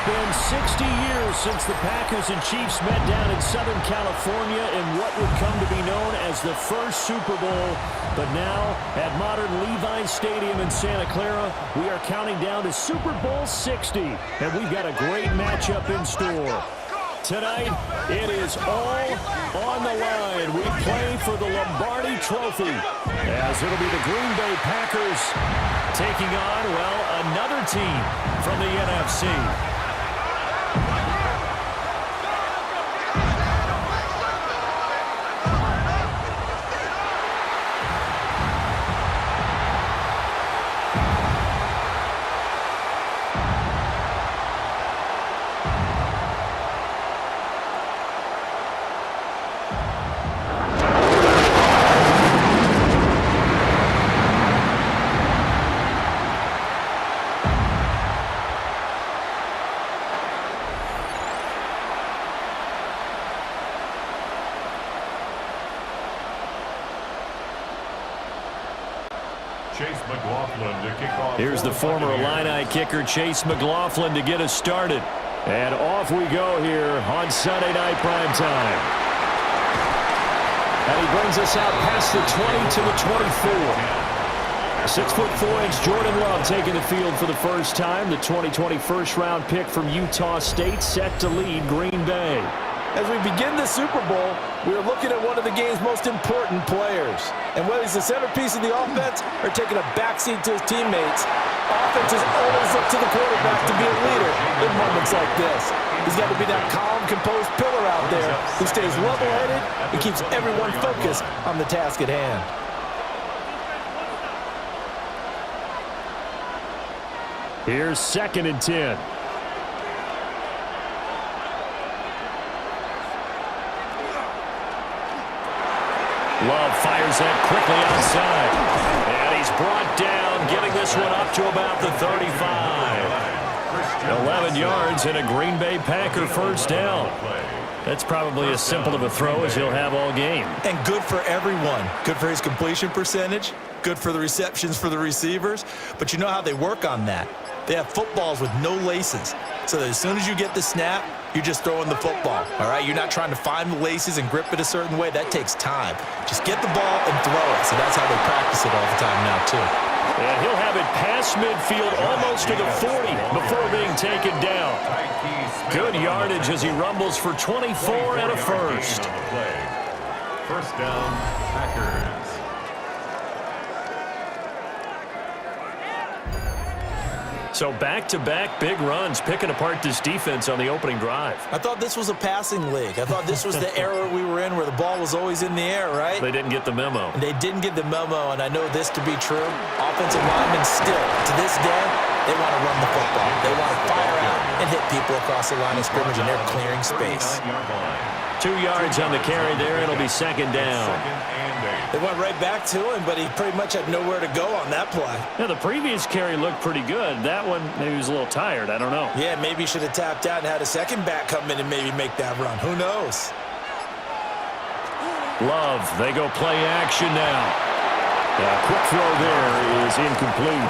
been 60 years since the Packers and Chiefs met down in Southern California in what would come to be known as the first Super Bowl. But now, at modern Levi's Stadium in Santa Clara, we are counting down to Super Bowl 60. And we've got a great matchup in store. Tonight, it is all on the line. We play for the Lombardi Trophy, as it'll be the Green Bay Packers taking on, well, another team from the NFC. Here's the former Illini kicker, Chase McLaughlin, to get us started. And off we go here on Sunday Night Primetime. And he brings us out past the 20 to the 24. 6'4" Jordan Love taking the field for the first time. The 2020 first-round pick from Utah State set to lead Green Bay. As we begin the Super Bowl, we are looking at one of the game's most important players. And whether he's the centerpiece of the offense or taking a backseat to his teammates, offenses always look to the quarterback to be a leader in moments like this. He's got to be that calm, composed pillar out there who stays level-headed and keeps everyone focused on the task at hand. Here's 2nd and 10. Love fires that quickly outside. And he's brought down, getting this one up to about the 35. 11 yards and a Green Bay Packer first down. That's probably as simple of a throw as he'll have all game. And good for everyone. Good for his completion percentage. Good for the receptions for the receivers. But you know how they work on that. They have footballs with no laces. So that as soon as you get the snap, you're just throwing the football, all right? You're not trying to find the laces and grip it a certain way. That takes time. Just get the ball and throw it. So that's how they practice it all the time now, too. And he'll have it past midfield almost to the 40 before being taken down. Good yardage as he rumbles for 24 and a first. First down, Packers. So back-to-back big runs, picking apart this defense on the opening drive. I thought this was a passing league. I thought this was the era we were in where the ball was always in the air, right? They didn't get the memo. And they didn't get the memo, and I know this to be true. Offensive linemen still, to this day, they want to run the football. They want to fire out and hit people across the line of scrimmage, and they're clearing space. 2 yards on the carry there. It'll be 2nd down. They went right back to him, but he pretty much had nowhere to go on that play. Yeah, the previous carry looked pretty good. That one, maybe he was a little tired. I don't know. Yeah, maybe he should have tapped out and had a second back come in and maybe make that run. Who knows? Love, they go play action now. A quick throw there is incomplete.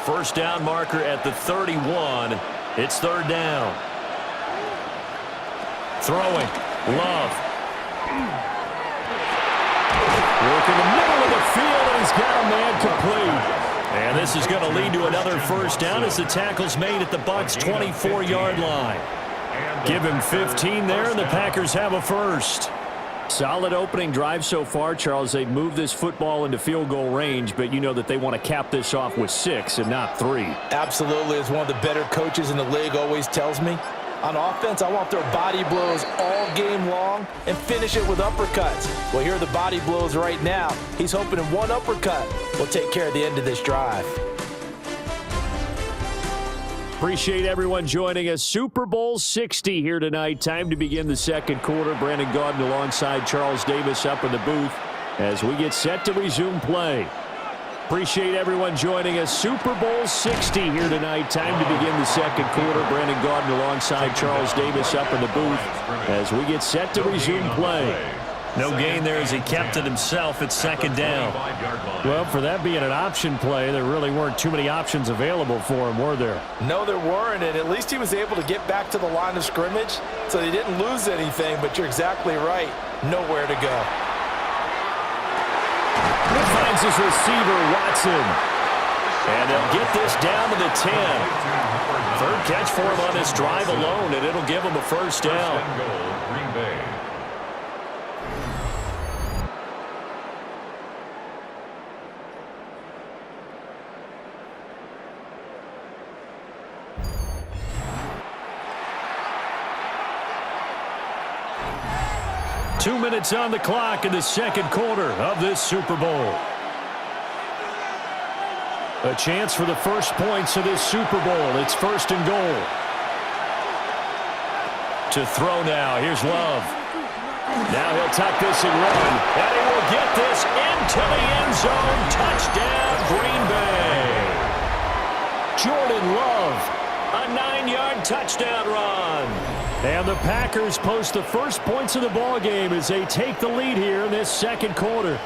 First down marker at the 31. It's 3rd down. Throwing. Love. Work in the middle of the field, and he's got a man complete. And this is going to lead to another first down as the tackle's made at the Bucs' 24-yard line. Give him 15 there, and the Packers have a first. Solid opening drive so far, Charles. They've moved this football into field goal range, but you know that they want to cap this off with 6 and not 3. Absolutely. As one of the better coaches in the league always tells me, on offense, I want their body blows all game long and finish it with uppercuts. Well, here are the body blows right now. He's hoping in one uppercut will take care of the end of this drive. Appreciate everyone joining us. Super Bowl 60 here tonight. Time to begin the second quarter. Brandon Gaudin alongside Charles Davis up in the booth as we get set to resume play. Appreciate everyone joining us. Super Bowl 60 here tonight. Time to begin the second quarter. Brandon Gaudin alongside Charles Davis up in the booth as we get set to resume play. No gain there as he kept it himself at second down. Well, for that being an option play, there really weren't too many options available for him, were there? No, there weren't, and at least he was able to get back to the line of scrimmage, so he didn't lose anything, but you're exactly right. Nowhere to go. He finds his receiver, Watson. And they'll get this down to the 10. Third catch for him on this drive alone, and it'll give him a first down. Green Bay. Two minutes on the clock in the second quarter of this Super Bowl. A chance for the first points of this Super Bowl. It's first and goal. To throw now. Here's Love. Now he'll tuck this and run. And he will get this into the end zone. Touchdown, Green Bay. Jordan Love. A 9-yard touchdown run. And the Packers post the first points of the ball game as they take the lead here in this second quarter.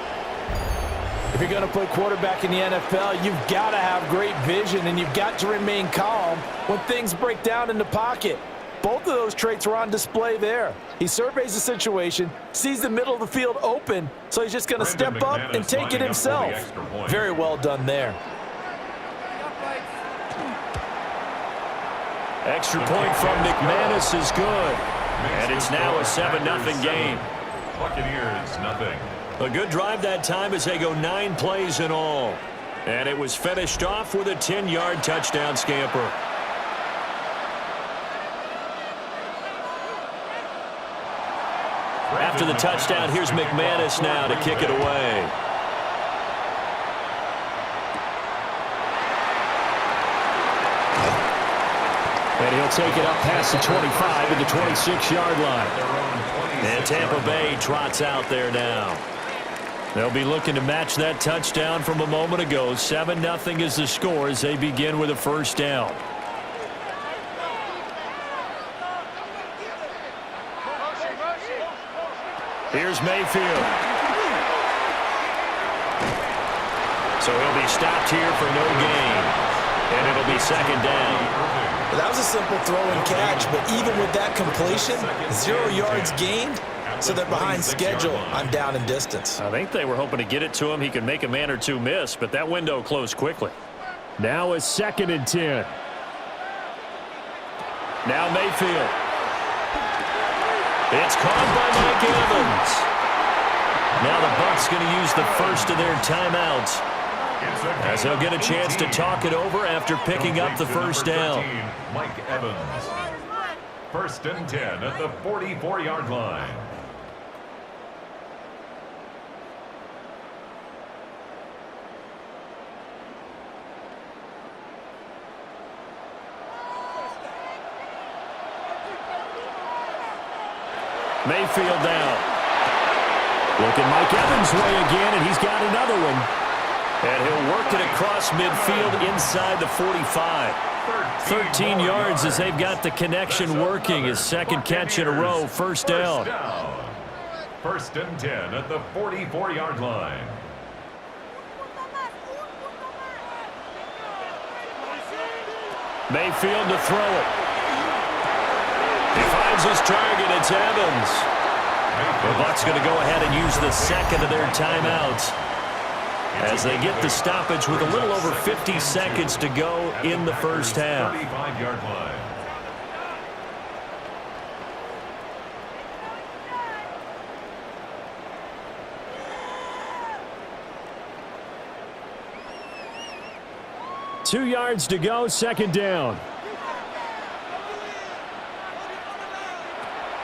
If you're going to play quarterback in the NFL, you've got to have great vision, and you've got to remain calm when things break down in the pocket. Both of those traits were on display there. He surveys the situation, sees the middle of the field open, so he's just going to step up and take it himself. Very well done there. Extra point from McManus is good. And it's now a 7-0 game. Buccaneers, nothing. A good drive that time as they go 9 plays in all. And it was finished off with a 10-yard touchdown scamper. After the touchdown, here's McManus now to kick it away. And he'll take it up past the 25 at the 26-yard line. And Tampa Bay trots out there now. They'll be looking to match that touchdown from a moment ago. 7-0 is the score as they begin with a first down. Here's Mayfield. So he'll be stopped here for no gain. And it'll be second down. That was a simple throw and catch, but even with that completion, 0 yards gained, so they're behind schedule on down and distance. I think they were hoping to get it to him. He could make a man or two miss, but that window closed quickly. Now a 2nd and 10. Now Mayfield. It's caught by Mike Evans. Now the Bucs going to use the first of their timeouts, as they'll get a chance to talk it over after picking up the first down. Mike Evans. 1st and 10 at the 44-yard line. Mayfield down. Looking Mike Evans' way again, and he's got another one. And he'll work it across midfield inside the 45. 13 yards as they've got the connection working. His second catch in a row, first down. 1st and 10 at the 44-yard line. Mayfield to throw it. He finds his target. It's Evans. The Bucs going to go ahead and use the second of their timeouts as they get the stoppage with a little over 50 seconds to go in the first half. 35-yard line. Two yards to go, second down.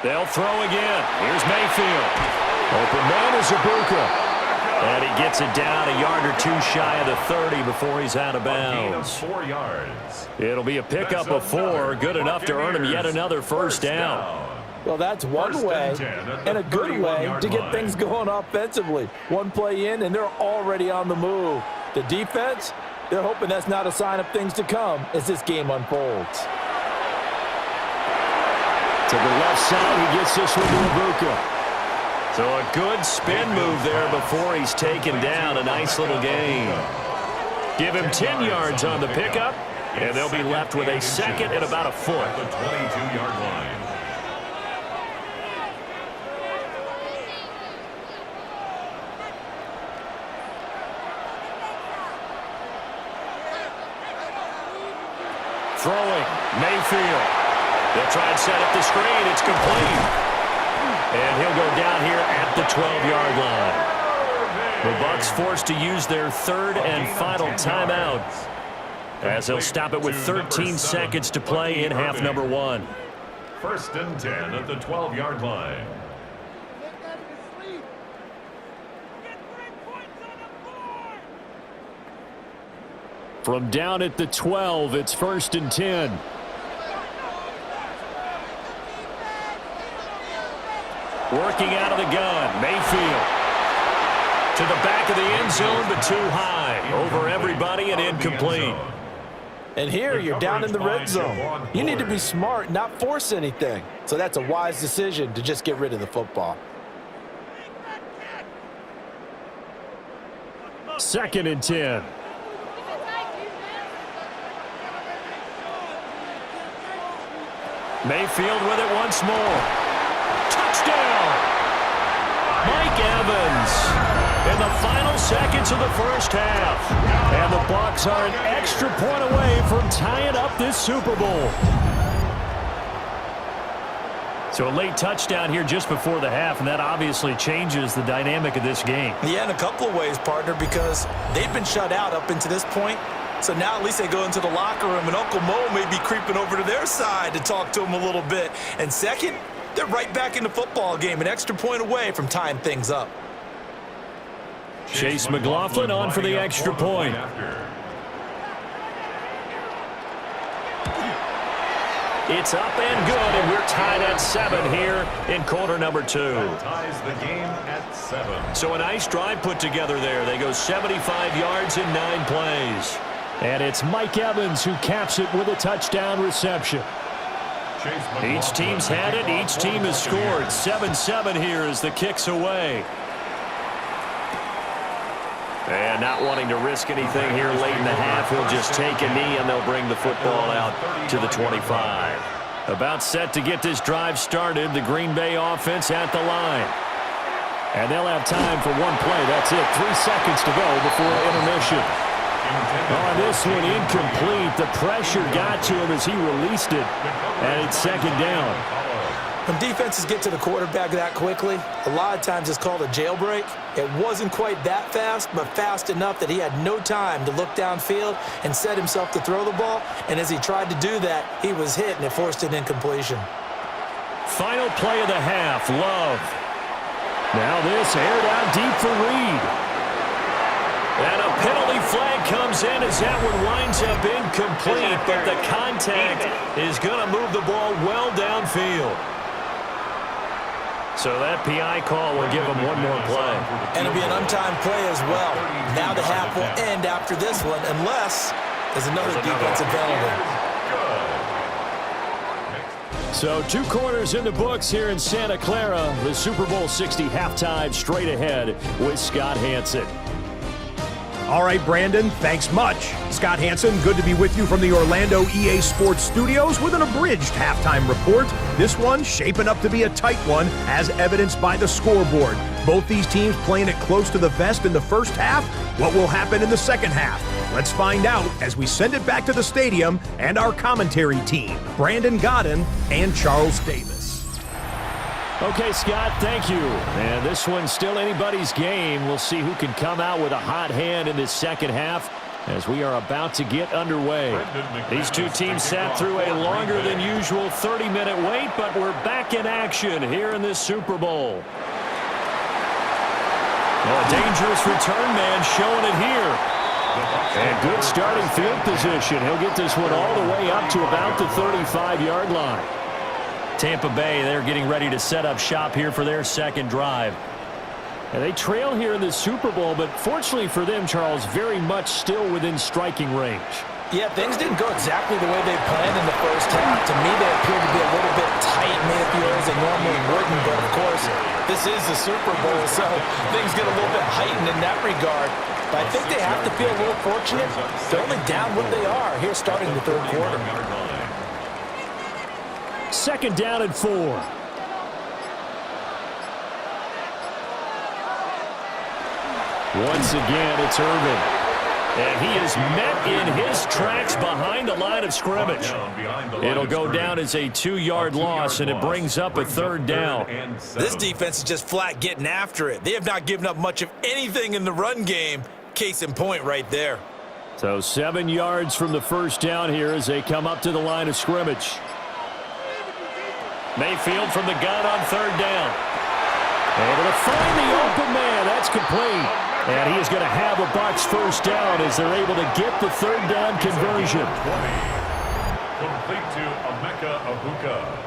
They'll throw again. Here's Mayfield. Open man is Ibuka. And he gets it down a yard or two shy of the 30 before he's out of bounds. 4 yards. It'll be a pickup of 4, good enough to earn him yet another first down. Well, that's one way and a good way to get things going offensively. One play in, and they're already on the move. The defense, they're hoping that's not a sign of things to come as this game unfolds. To the left side, he gets this one to Ibuka. So a good spin move there before he's taken down. A nice little gain. Give him 10 yards on the pickup, and they'll be left with a second and about a foot. The 22-yard line. Throwing, Mayfield. They'll try and set up the screen. It's complete. And he'll go down here at the 12-yard line. The Bucs forced to use their third and final timeout as they'll stop it with 13 seconds to play in half number 1. 1st and 10 at the 12-yard line. From down at the 12, it's 1st and 10. Working out of the gun, Mayfield. To the back of the end zone, but too high. Over everybody and incomplete. And here, you're down in the red zone. You need to be smart, not force anything. So that's a wise decision to just get rid of the football. 2nd and 10. Mayfield with it once more. Touchdown! Mike Evans in the final seconds of the first half. And the Bucs are an extra point away from tying up this Super Bowl. So a late touchdown here just before the half, and that obviously changes the dynamic of this game. Yeah, in a couple of ways, partner, because they've been shut out up into this point. So now at least they go into the locker room, and Uncle Mo may be creeping over to their side to talk to them a little bit. And second, they're right back in the football game, an extra point away from tying things up. Chase McLaughlin on for the extra point. It's up and good, and we're tied at 7 here in quarter number 2. That ties the game at 7. So a nice drive put together there. They go 75 yards in 9 plays. And it's Mike Evans who caps it with a touchdown reception. Each team's had it. Each team has scored. 7-7 here as the kick's away. And not wanting to risk anything here late in the half, he'll just take a knee and they'll bring the football out to the 25. About set to get this drive started, the Green Bay offense at the line. And they'll have time for one play. That's it. 3 seconds to go before intermission. On this one, incomplete. The pressure got to him as he released it. And it's 2nd down. When defenses get to the quarterback that quickly, a lot of times it's called a jailbreak. It wasn't quite that fast, but fast enough that he had no time to look downfield and set himself to throw the ball. And as he tried to do that, he was hit, and it forced an incompletion. Final play of the half, Love. Now this aired out deep for Reed. And a penalty flag comes in as that one winds up incomplete, but the contact is going to move the ball well downfield. So that PI call will give them one more play. And it'll be an untimed play as well. Now the half will end after this one, unless there's another defensive penalty. So 2 quarters in the books here in Santa Clara. The Super Bowl 60 halftime straight ahead with Scott Hanson. All right, Brandon, thanks much. Scott Hanson, good to be with you from the Orlando EA Sports Studios with an abridged halftime report. This one shaping up to be a tight one, as evidenced by the scoreboard. Both these teams playing it close to the vest in the first half. What will happen in the second half? Let's find out as we send it back to the stadium and our commentary team, Brandon Godden and Charles Davis. Okay, Scott, thank you. And this one's still anybody's game. We'll see who can come out with a hot hand in this second half as we are about to get underway. These two teams sat through a longer than usual 30-minute wait, but we're back in action here in this Super Bowl. A dangerous return man showing it here. And good starting field position. He'll get this one all the way up to about the 35-yard line. Tampa Bay, they're getting ready to set up shop here for their second drive. And they trail here in the Super Bowl, but fortunately for them, Charles, very much still within striking range. Yeah, things didn't go exactly the way they planned in the first half. To me, they appeared to be a little bit tight, made it feel as they normally wouldn't. But, of course, this is the Super Bowl, so things get a little bit heightened in that regard. But I think they have to feel a little fortunate. They're only down what they are here starting the third quarter. Second down and 4. Once again, it's Irvin. And he is met in his tracks behind the line of scrimmage. It'll go down as a 2-yard loss, and it brings up a third down. This defense is just flat getting after it. They have not given up much of anything in the run game. Case in point right there. So 7 yards from the first down here as they come up to the line of scrimmage. Mayfield from the gun on third down. Able to find the open man. That's complete. And he is going to have a Bucs first down as they're able to get the third down conversion. Complete to Emeka Abuka.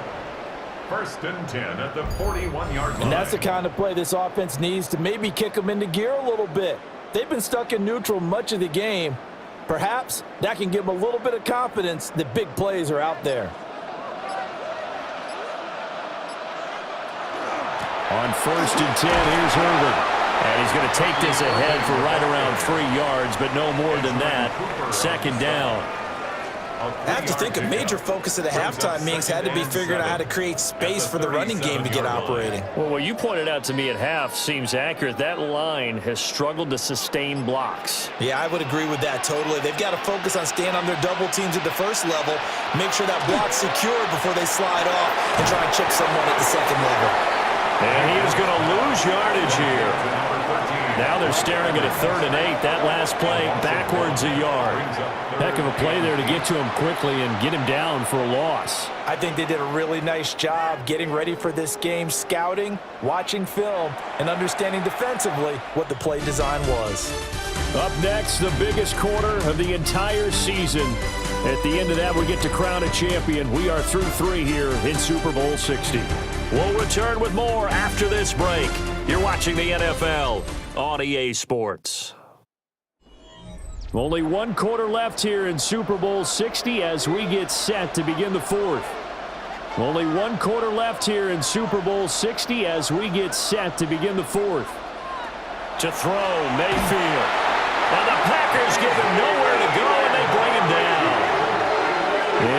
First and 10 at the 41-yard line. And that's the kind of play this offense needs to maybe kick them into gear a little bit. They've been stuck in neutral much of the game. Perhaps that can give them a little bit of confidence that big plays are out there. On first and 10, here's Irvin. And he's going to take this ahead for right around 3 yards, but no more than that. Second down. I have to think a major focus of the halftime meetings had to be figuring out how to create space for the running game to get operating. Well, what you pointed out to me at half seems accurate. That line has struggled to sustain blocks. Yeah, I would agree with that totally. They've got to focus on staying on their double teams at the first level, make sure that block's secured before they slide off and try and chip someone at the second level. And he is going to lose yardage here. Now they're staring at a 3rd and 8. That last play backwards a yard. Heck of a play there to get to him quickly and get him down for a loss. I think they did a really nice job getting ready for this game, scouting, watching film, and understanding defensively what the play design was. Up next, the biggest quarter of the entire season. At the end of that, we get to crown a champion. We are through 3 here in Super Bowl 60. We'll return with more after this break. You're watching the NFL on EA Sports. Only 1 quarter left here in Super Bowl 60 as we get set to begin the 4th. Only 1 quarter left here in Super Bowl 60 as we get set to begin the 4th. To throw, Mayfield. Now the Packers give him nowhere to go, and they bring him down.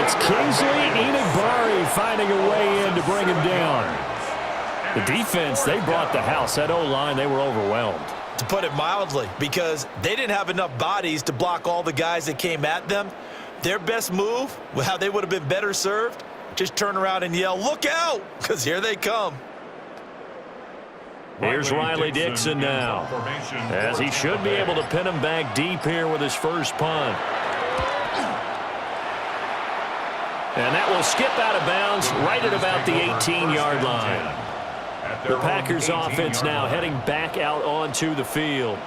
It's Kingsley Enagbari finding a way in to bring him down. The defense, they brought the house. That O-line, they were overwhelmed. To put it mildly, because they didn't have enough bodies to block all the guys that came at them. Their best move, how they would have been better served, just turn around and yell, "Look out!" because here they come. Here's Riley Dixon now, as he should be able to pin him back deep here with his first punt. And that will skip out of bounds right at about the 18-yard line. The Packers offense now heading back out onto the field.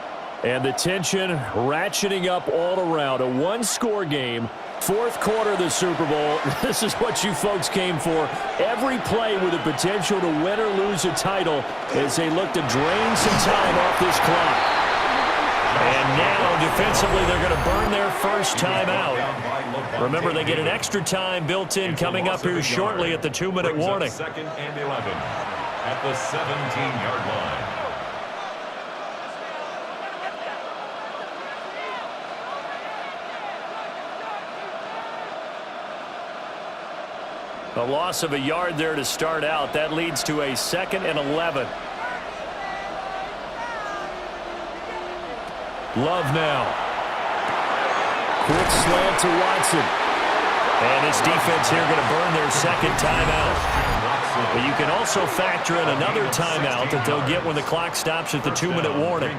And the tension ratcheting up all around. A 1-score game. 4th quarter of the Super Bowl. This is what you folks came for. Every play with the potential to win or lose a title as they look to drain some time off this clock. And now, defensively, they're going to burn their first timeout. Remember, they get an extra time built in coming up here shortly at the 2-minute warning. 2nd and 11 at the 17-yard line. A loss of a yard there to start out. That leads to a 2nd and 11. Love now. Quick slant to Watson. And his defense here going to burn their second timeout. But you can also factor in another timeout that they'll get when the clock stops at the 2-minute warning.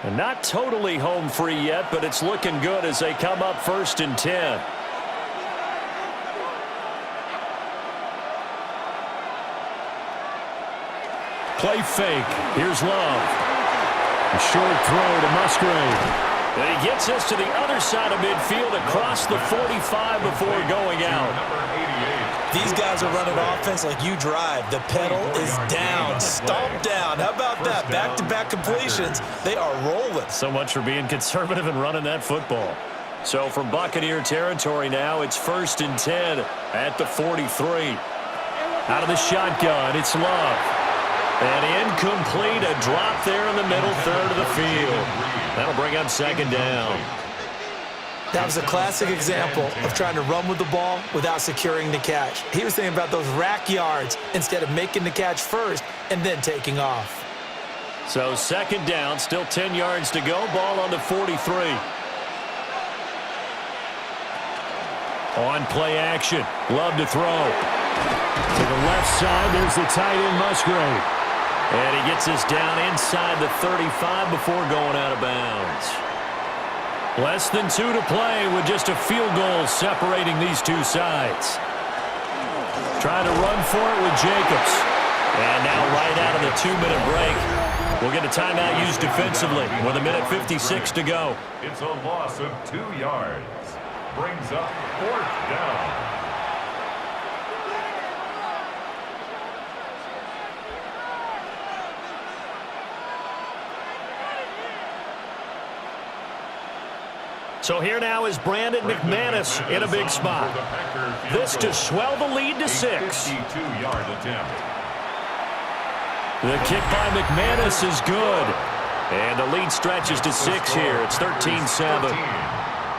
And not totally home free yet, but it's looking good as they come up 1st and 10. Play fake. Here's Love. A short throw to Musgrave. And he gets us to the other side of midfield across the 45 before going out. These guys are running offense like you drive. The pedal is down, stomped down. How about that? Back-to-back completions. They are rolling. So much for being conservative and running that football. So from Buccaneer territory now, it's 1st and 10 at the 43. Out of the shotgun, it's Love. And incomplete, a drop there in the middle third of the field. That'll bring up 2nd down. That was a classic example of trying to run with the ball without securing the catch. He was thinking about those rack yards instead of making the catch first and then taking off. So 2nd down, still 10 yards to go. Ball on the 43. On play action. Love to throw. To the left side, there's the tight end Musgrave. And he gets us down inside the 35 before going out of bounds. Less than 2 to play with just a field goal separating these two sides. Trying to run for it with Jacobs. And now right out of the 2-minute break, we'll get a timeout used defensively with 1:56 to go. It's a loss of 2 yards. Brings up 4th down. So here now is Brandon McManus in a big spot. This to swell the lead to 6. 52-yard attempt. The kick by McManus is good. And the lead stretches to 6 here. It's 13-7.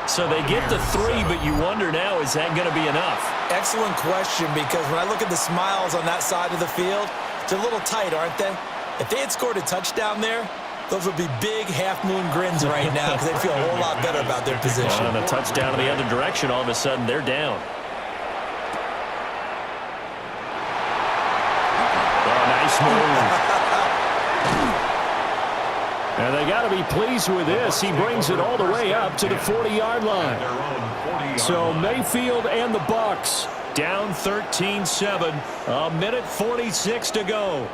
So they get the 3, but you wonder now, is that going to be enough? Excellent question, because when I look at the smiles on that side of the field, they're a little tight, aren't they? If they had scored a touchdown there, those would be big half-moon grins right now because they'd feel a whole lot better about their position. And a touchdown in the other direction, all of a sudden they're down. Oh, nice move. And they got to be pleased with this. He brings it all the way up to the 40-yard line. So Mayfield and the Bucs down 13-7. 1:46 to go.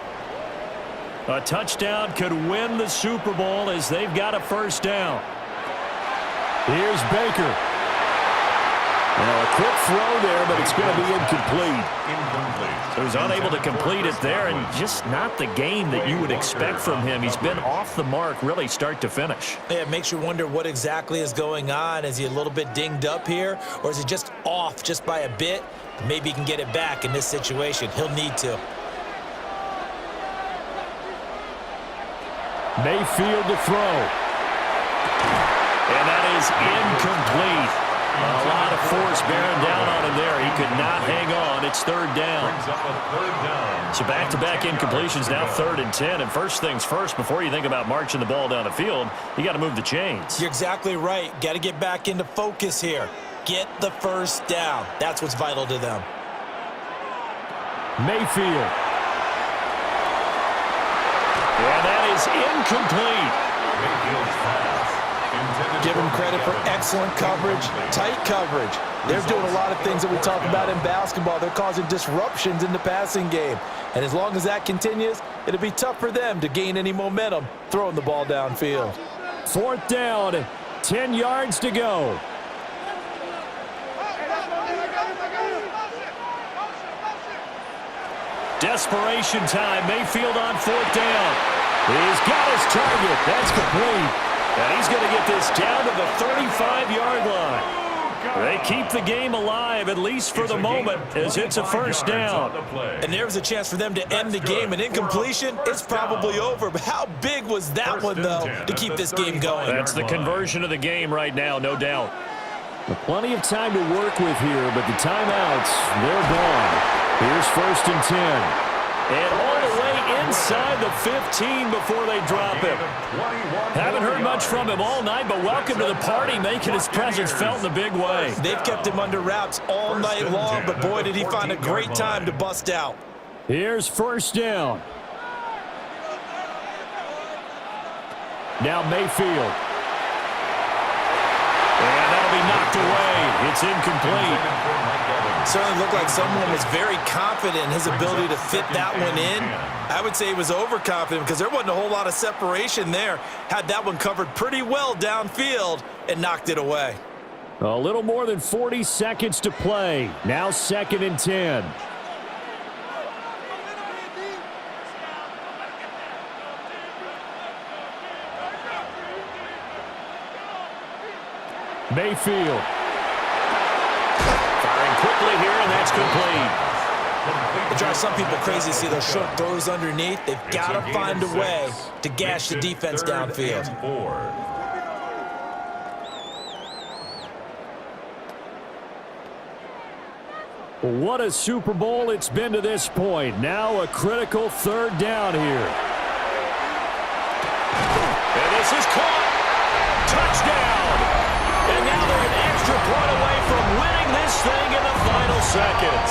A touchdown could win the Super Bowl as they've got a 1st down. Here's Baker. Now a quick throw there, but it's going to be incomplete. So he's unable to complete it there, and just not the game that you would expect from him. He's been off the mark really start to finish. Yeah, it makes you wonder what exactly is going on. Is he a little bit dinged up here, or is he just off just by a bit? Maybe he can get it back in this situation. He'll need to. Mayfield to throw. And that is incomplete. A lot of force bearing down on him there. He could not hang on. It's 3rd down. So back-to-back incompletions, now 3rd and 10. And first things first, before you think about marching the ball down the field, you got to move the chains. You're exactly right. Got to get back into focus here. Get the 1st down. That's what's vital to them. Mayfield. And that is incomplete. Give them credit for excellent coverage, tight coverage. They're doing a lot of things that we talk about in basketball. They're causing disruptions in the passing game. And as long as that continues, it'll be tough for them to gain any momentum throwing the ball downfield. 4th down, 10 yards to go. Desperation time. Mayfield on 4th down. He's got his target. That's complete. And he's going to get this down to the 35-yard line. They keep the game alive, at least for the moment, as it's a 1st down. And there's a chance for them to end the game. An incompletion, it's probably over. But how big was that one, though, to keep this game going? That's the conversion of the game right now, no doubt. Plenty of time to work with here, but the timeouts, they're gone. Here's 1st and 10. And all the way inside the 15 before they drop him. Haven't heard much from him all night, but welcome to the party, making his presence felt in a big way. They've kept him under wraps all night long, but boy, did he find a great time to bust out. Here's 1st down. Now Mayfield. And that'll be knocked away. It's incomplete. Certainly looked like someone was very confident in his ability to fit that one in. I would say he was overconfident because there wasn't a whole lot of separation there. Had that one covered pretty well downfield and knocked it away. A little more than 40 seconds to play. Now 2nd and 10. Mayfield. Firing quickly here, and that's complete. It drives some people crazy to see those short throws underneath. They've got to find a way to gash the defense downfield. What a Super Bowl it's been to this point. Now a critical 3rd down here. And this is caught. Touchdown. And now they're an extra point away from winning this thing in the final seconds.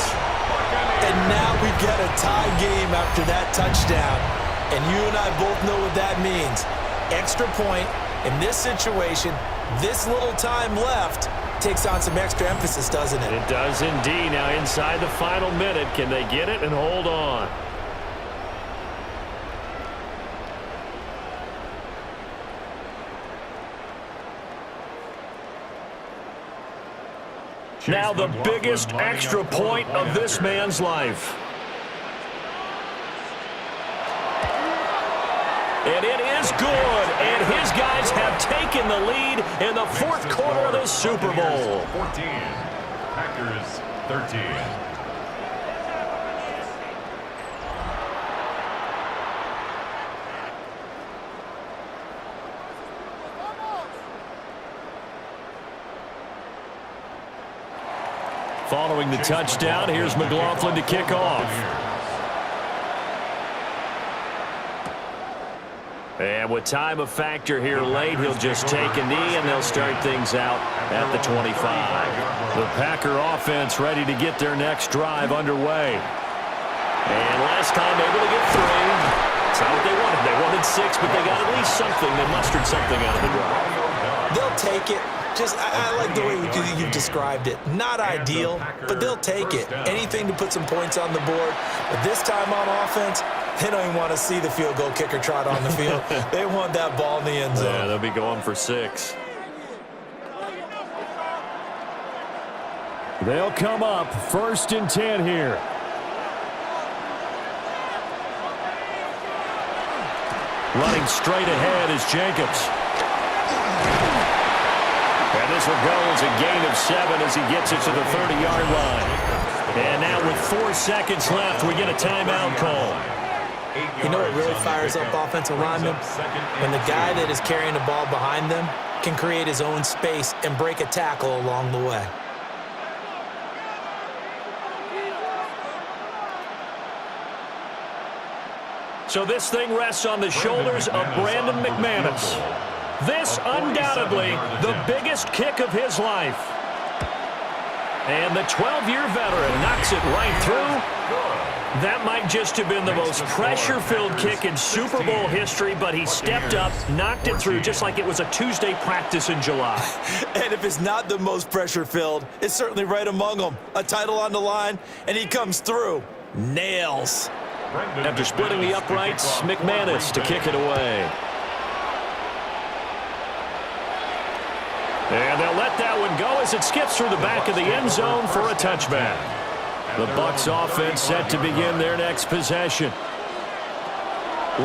And now we've got a tie game after that touchdown. And you and I both know what that means. Extra point in this situation, this little time left, takes on some extra emphasis, doesn't it? It does indeed. Now inside the final minute, can they get it and hold on? Now the biggest extra point of this man's life. And it is good, and his guys have taken the lead in the 4th quarter of the Super Bowl. 14, Packers 13. Following the touchdown, here's McLaughlin to kick off. And with time a factor here late, he'll just take a knee, and they'll start things out at the 25. The Packer offense ready to get their next drive underway. And last time able to get 3. That's not what they wanted. They wanted 6, but they got at least something. They mustered something out of the drive. They'll take it. I like the way you described it. Not ideal, but they'll take it. Anything to put some points on the board. But this time on offense, they don't even want to see the field goal kicker trot on the field. They want that ball in the end zone. Yeah, they'll be going for 6. They'll come up 1st and 10 here. Running straight ahead is Jacobs. And this will go as a gain of 7 as he gets it to the 30-yard line. And now with 4 seconds left, we get a timeout call. You know what really fires up offensive linemen? When the guy that is carrying the ball behind them can create his own space and break a tackle along the way. So this thing rests on the shoulders of Brandon McManus. This undoubtedly the biggest kick of his life. And the 12-year veteran knocks it right through. That might just have been the most pressure-filled kick in Super Bowl history, but he stepped up, knocked it through just like it was a Tuesday practice in July. And if it's not the most pressure-filled, it's certainly right among them. A title on the line, and he comes through. Nails. After splitting the uprights, McManus to kick it away. And they'll let that one go as it skips through the back of the end zone for a touchback. The Bucs offense set to begin their next possession.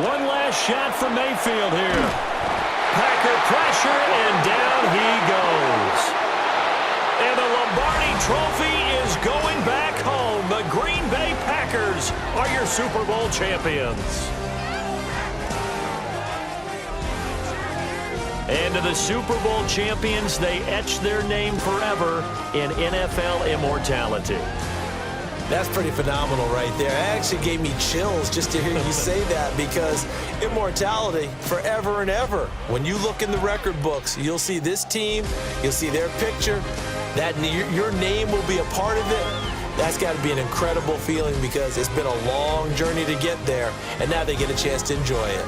One last shot for Mayfield here. Packer pressure, and down he goes. And the Lombardi Trophy is going back home. The Green Bay Packers are your Super Bowl champions. And to the Super Bowl champions, they etch their name forever in NFL immortality. That's pretty phenomenal right there. It actually gave me chills just to hear you say that, because immortality forever and ever. When you look in the record books, you'll see this team, you'll see their picture, that your name will be a part of it. That's got to be an incredible feeling, because it's been a long journey to get there, and now they get a chance to enjoy it.